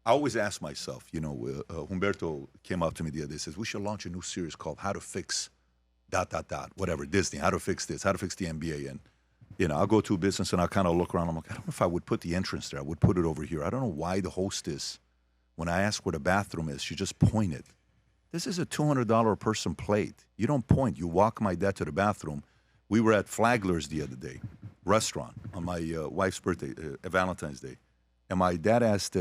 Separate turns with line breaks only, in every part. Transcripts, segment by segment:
I always ask myself, Humberto came up to me the other day, says, we should launch a new series called How to Fix ... whatever, Disney, how to fix this, how to fix the NBA. And, I'll go to a business and I'll kind of look around. I'm like, I don't know if I would put the entrance there. I would put it over here. I don't know why the hostess, when I ask where the bathroom is, she just pointed. This is a $200 a person plate. You don't point. You walk my dad to the bathroom. We were at Flagler's the other day, restaurant, on my wife's birthday, Valentine's Day. And my dad asked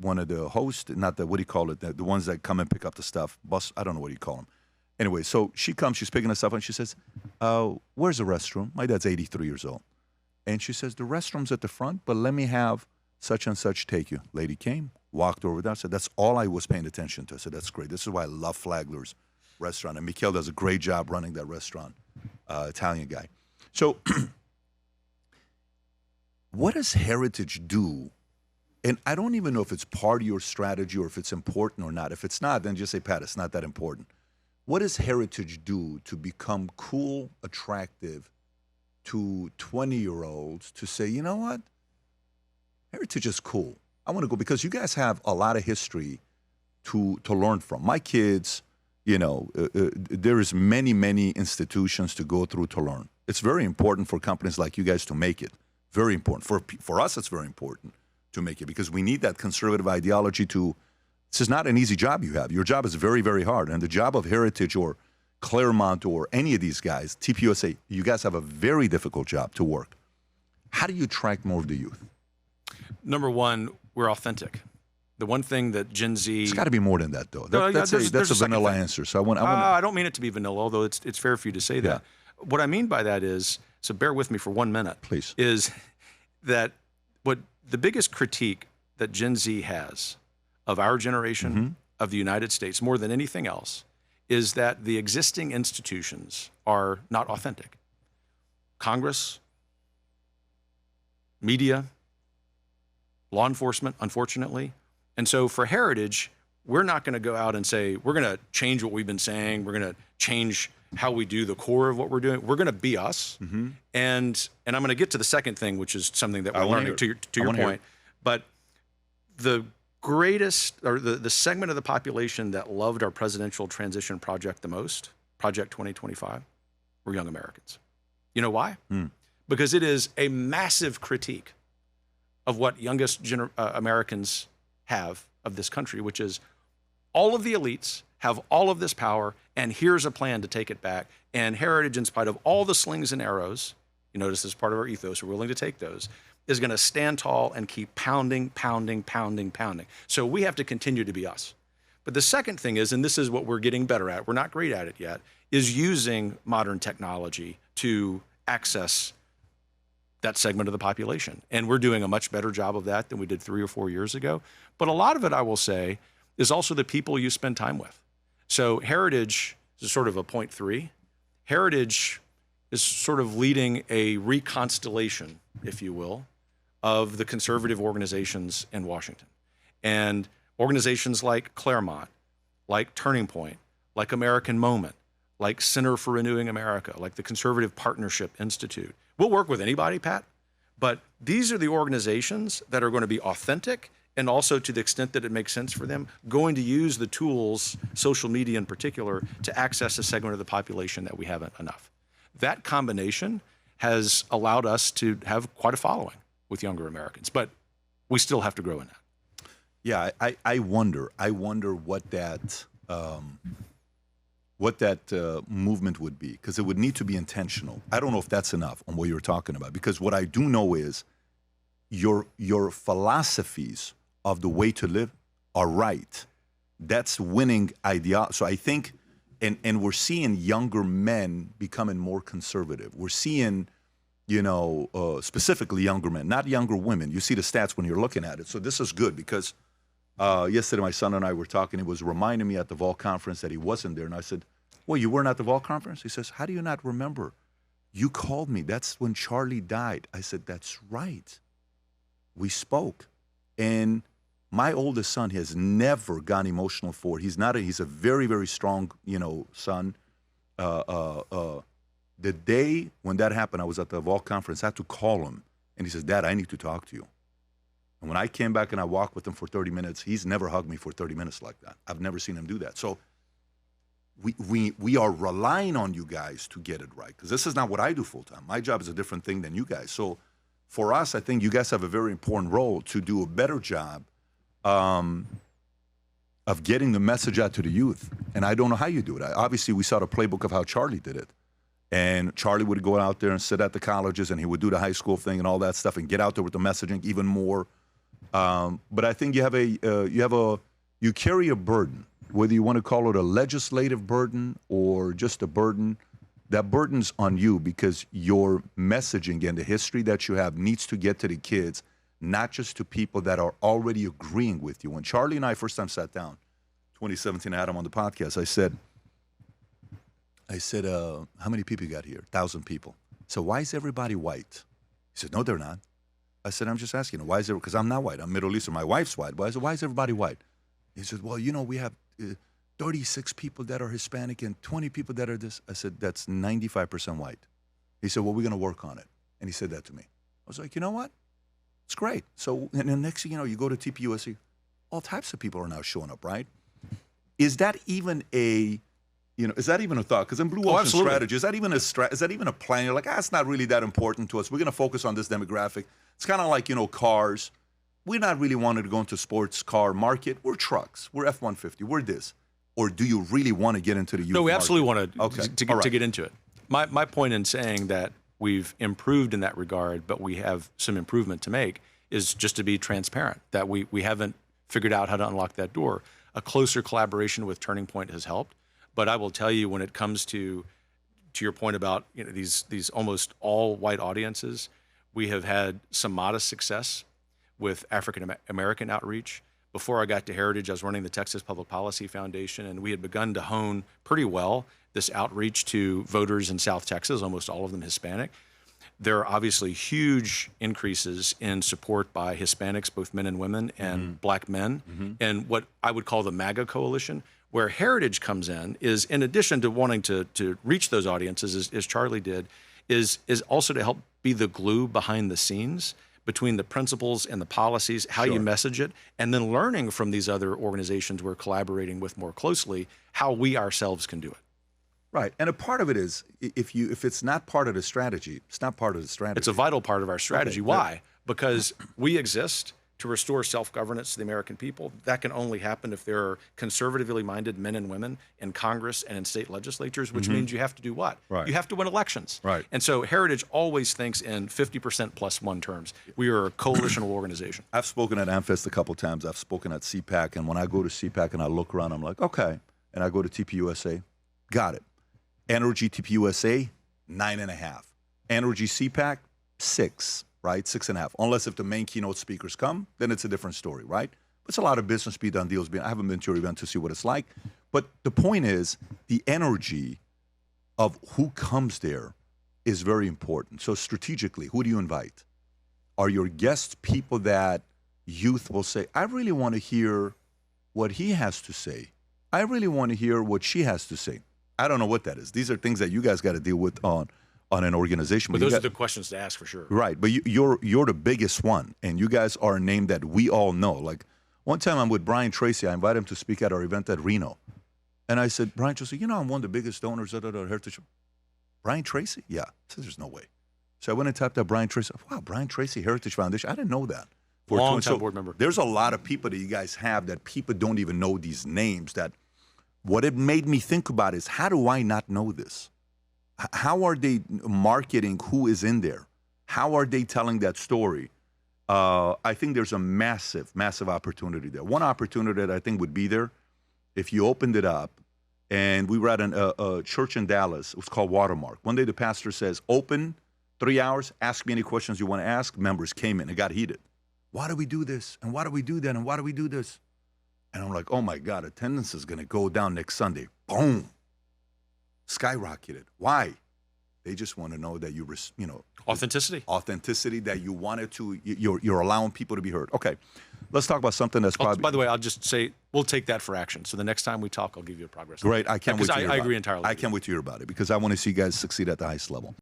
one of the hosts, not the, what do you call it, the ones that come and pick up the stuff, bus, I don't know what you call them. Anyway, so she comes, she's picking us up, and she says, where's the restroom? My dad's 83 years old. And she says, the restroom's at the front, but let me have such and such take you. Lady came, walked over there, said, that's all I was paying attention to. I said, that's great. This is why I love Flagler's restaurant. And Mikhail does a great job running that restaurant, Italian guy. So what does Heritage do? And I don't even know if it's part of your strategy or if it's important or not. If it's not, then just say, Pat, it's not that important. What does Heritage do to become cool, attractive to 20-year-olds to say, you know what? Heritage is cool. I want to go because you guys have a lot of history to learn from. My kids, there is many institutions to go through to learn. It's very important for companies like you guys to make it. Very important. For us, it's very important to make it because we need that conservative ideology to. This is not an easy job you have. Your job is very, very hard. And the job of Heritage or Claremont or any of these guys, TPUSA, you guys have a very difficult job to work. How do you attract more of the youth?
Number one, we're authentic. The one thing that Gen Z...
It's got to be more than that, though. That's a vanilla answer. So
I don't mean it to be vanilla, although it's fair for you to say that. What I mean by that is, so bear with me for 1 minute,
please,
is that what the biggest critique that Gen Z has of our generation, of the United States, more than anything else, is that the existing institutions are not authentic. Congress, media, law enforcement, unfortunately. And so for Heritage, we're not going to go out and say, we're going to change what we've been saying. We're going to change how we do the core of what we're doing. We're going to be us. And I'm going to get to the second thing, which is something that we're learning to your point. But the greatest, or the segment of the population that loved our presidential transition project the most, Project 2025, were young Americans. You know why? Because it is a massive critique of what youngest Americans have of this country, which is all of the elites have all of this power, and here's a plan to take it back. And Heritage, in spite of all the slings and arrows, you notice as part of our ethos, we're willing to take those, is going to stand tall and keep pounding. So we have to continue to be us. But the second thing is, and this is what we're getting better at, we're not great at it yet, is using modern technology to access that segment of the population. And we're doing a much better job of that than we did 3 or 4 years ago. But a lot of it, I will say, is also the people you spend time with. So Heritage is sort of a point 3. Heritage is sort of leading a reconstellation, if you will, of the conservative organizations in Washington. And organizations like Claremont, like Turning Point, like American Moment, like Center for Renewing America, like the Conservative Partnership Institute. We'll work with anybody, Pat, but these are the organizations that are going to be authentic and also, to the extent that it makes sense for them, going to use the tools, social media in particular, to access a segment of the population that we haven't enough. That combination has allowed us to have quite a following with younger Americans, but we still have to grow in that.
Yeah, I wonder what that movement would be, because it would need to be intentional. I don't know if that's enough on what you're talking about, because what I do know is your philosophies of the way to live are right. That's winning idea. So I think, and we're seeing younger men becoming more conservative. We're seeing, specifically younger men, not younger women. You see the stats when you're looking at it. So this is good because yesterday my son and I were talking. He was reminding me at the Vol conference that he wasn't there. And I said, well, you weren't at the Vol conference? He says, how do you not remember? You called me. That's when Charlie died. I said, that's right. We spoke. And my oldest son has never gone emotional for it. He's a very, very strong, son. The day when that happened, I was at the Vol conference. I had to call him. And he says, Dad, I need to talk to you. And when I came back and I walked with him for 30 minutes, he's never hugged me for 30 minutes like that. I've never seen him do that. So we are relying on you guys to get it right, because this is not what I do full time. My job is a different thing than you guys. So for us, I think you guys have a very important role to do a better job of getting the message out to the youth. And I don't know how you do it. Obviously, we saw the playbook of how Charlie did it. And Charlie would go out there and sit at the colleges, and he would do the high school thing and all that stuff and get out there with the messaging even more. But I think you carry a burden, whether you want to call it a legislative burden or just a burden. That burden's on you, because your messaging and the history that you have needs to get to the kids, not just to people that are already agreeing with you. When Charlie and I first time sat down, 2017, I had him on the podcast. I said, how many people you got here? 1,000 people. So why is everybody white? He said, no, they're not. I said, I'm just asking, why is it? Because I'm not white. I'm Middle Eastern. My wife's white. But I said, why is everybody white? He said, well, we have 36 people that are Hispanic and 20 people that are this. I said, that's 95% white. He said, well, we're going to work on it. And he said that to me. I was like, you know what? It's great. So, and the next thing you know, you go to TPUSA, all types of people are now showing up, right? Is that even a thought? Because in Blue Ocean Strategy, is that even a plan? You're like, it's not really that important to us. We're going to focus on this demographic. It's kind of like, cars. We're not really wanting to go into sports car market. We're trucks. We're F-150. We're this. Or do you really want to get into the youth
No, we
market?
absolutely want to get into it. My point in saying that we've improved in that regard, but we have some improvement to make, is just to be transparent, that we haven't figured out how to unlock that door. A closer collaboration with Turning Point has helped. But I will tell you, when it comes to your point about these almost all white audiences, we have had some modest success with African American outreach. Before I got to Heritage, I was running the Texas Public Policy Foundation, and we had begun to hone pretty well this outreach to voters in South Texas, almost all of them Hispanic. There are obviously huge increases in support by Hispanics, both men and women, and black men, and what I would call the MAGA coalition. Where Heritage comes in addition to wanting to reach those audiences, as Charlie did, is also to help be the glue behind the scenes between the principles and the policies, how you message it, and then learning from these other organizations we're collaborating with more closely, how we ourselves can do it.
Right, and a part of it is, if it's not part of the strategy, it's not part of the strategy.
It's a vital part of our strategy. Okay. Why? Because we exist to restore self-governance to the American people. That can only happen if there are conservatively minded men and women in Congress and in state legislatures, which means you have to do what?
Right.
You have to win elections.
Right.
And so Heritage always thinks in 50% plus one terms. We are a coalitional organization.
I've spoken at AmFest a couple times. I've spoken at CPAC, and when I go to CPAC and I look around, I'm like, okay. And I go to TPUSA, got it. Energy TPUSA, 9.5. Energy CPAC, 6. Right, 6.5. Unless if the main keynote speakers come, then it's a different story, right? But it's a lot of business be done deals. I haven't been to your event to see what it's like. But the point is, the energy of who comes there is very important. So strategically, who do you invite? Are your guests people that youth will say, I really want to hear what he has to say. I really want to hear what she has to say. I don't know what that is. These are things that you guys got to deal with on an organization.
But those are the questions to ask for sure.
Right, but you're the biggest one, and you guys are a name that we all know. Like one time I'm with Brian Tracy, I invited him to speak at our event at Reno. And I said, Brian Tracy, I'm one of the biggest donors at Heritage. Brian Tracy? Yeah. I said, there's no way. So I went and tapped out Brian Tracy. Wow, Brian Tracy, Heritage Foundation. I didn't know that.
Long-time board member.
There's a lot of people that you guys have that people don't even know these names. That what it made me think about is, how do I not know this? How are they marketing who is in there? How are they telling that story? I think there's a massive, massive opportunity there. One opportunity that I think would be there, if you opened it up, and we were at a church in Dallas. It was called Watermark. One day the pastor says, open 3 hours, ask me any questions you want to ask. Members came in. It got heated. Why do we do this? And why do we do that? And why do we do this? And I'm like, oh, my God, attendance is going to go down next Sunday. Boom. Skyrocketed. Why? They just want to know that authenticity, that you wanted to, you're allowing people to be heard. Okay, let's talk about something that's probably.
By the way, I'll just say we'll take that for action. So the next time we talk, I'll give you a progress.
Great, I can't wait to hear about it.
I agree entirely.
I can't wait to hear about it, because I want to see you guys succeed at the highest level.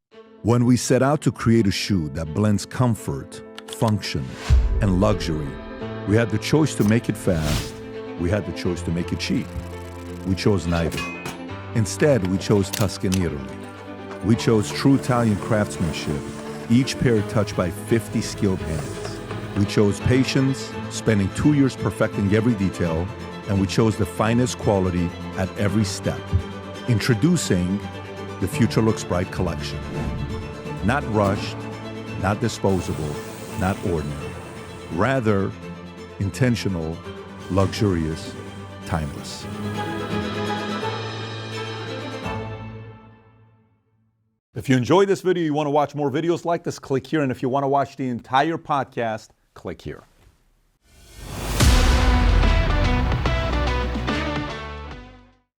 When we set out to create a shoe that blends comfort, function and luxury. We had the choice to make it fast. We had the choice to make it cheap. We chose neither. Instead, we chose Tuscany, Italy. We chose true Italian craftsmanship, each pair touched by 50 skilled hands. We chose patience, spending 2 years perfecting every detail, and we chose the finest quality at every step. Introducing the Future Looks Bright collection. Not rushed, not disposable, not ordinary. Rather, intentional, luxurious, timeless. If you enjoyed this video, you want to watch more videos like this, click here. And if you want to watch the entire podcast, click here.